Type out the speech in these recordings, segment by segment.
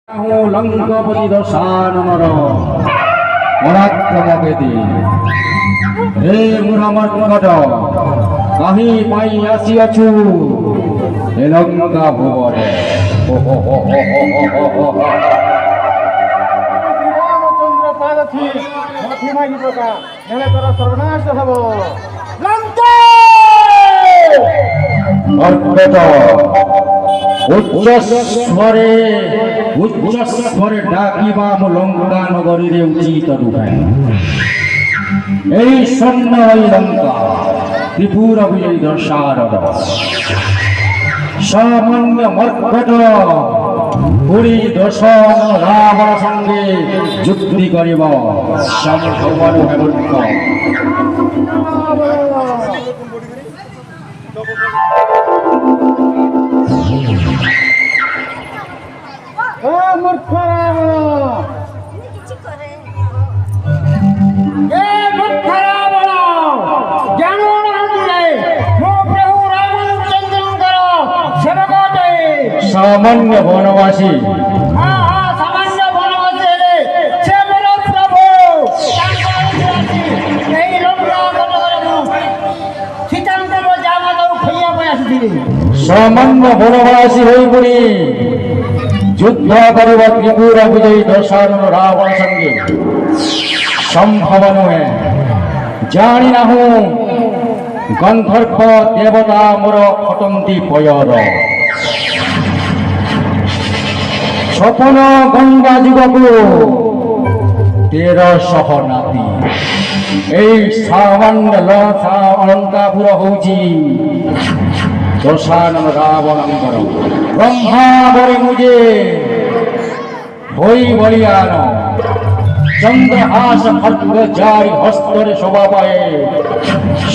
লঙ্কাপতি দশানর পরাক্রমবেদী হে মুরামর্কট কাহি পাই আসিয়াছু হে লঙ্কা ভুবনে। রামচন্দ্র পাদথি মাথিমাগি পোকা নেলে তোর সর্বনাশ হব। লঙ্কা মর্কট উচ্চস্বরে ডাকিবা মো লঙ্কা নগরীরে উচিত রূপে। এই স্বর্ণ লঙ্কা ত্রিপুর বিজয়ী দশারদ সামান্য মর্কট পুরী দশন রাবণ সঙ্গে যুক্তি করিব সম্ভবন হেমন্ত। মূর্খ রাবণ, এ মূর্খ রাবণ, জ্ঞান না দিলে মো প্রভু রামচন্দ্রঙ্কর সেবকটে। সামান্য বনবাসী সামান্য বনবাসী হেলে সে বড় প্রভু এই লঙ্কা সীতাঙ্কর জামা তো খাইয়া পাই আসিছিলি। সামান্য বনবাসী হয়ে পড়ি যুদ্ধ করিব ত্রিপুর বিজয়ী দশানন রাবণ সঙ্গে সম্ভব নহে। জানি না হু গন্ধর্ব দেবতা মোর খটন্তি পয়র স্বপন গঙ্গা যুগকু 1300 নাতি। এই সামান্য অলঙ্কাপুর হଉଛି দশানନ ରାବଣଙ୍କର ବ୍ରହ୍ମା ବରେ ମୁଜେ ହୋଇ ବଳିଆନ ଚନ୍ଦ୍ରହାସ ଖଡ୍ଗ ଜାରି ହସ୍ତରେ ଶୋଭା ପାଏ।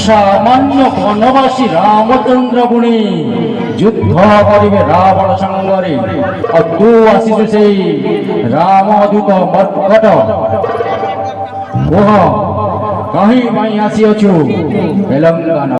ସାମାନ୍ୟ ବନବାସୀ ରାମଚନ୍ଦ୍ର ପୁଣି ଯୁଦ୍ଧ କରିବେ ରାବଣ ସଙ୍ଗରେ। ଆଉ ତୁ ଆସିଛୁ ସେଇ ରାମଦୂତ ମର୍କଟ, କୁହ କାହିଁ ପାଇଁ ଆସିଅଛୁ ଲଙ୍କା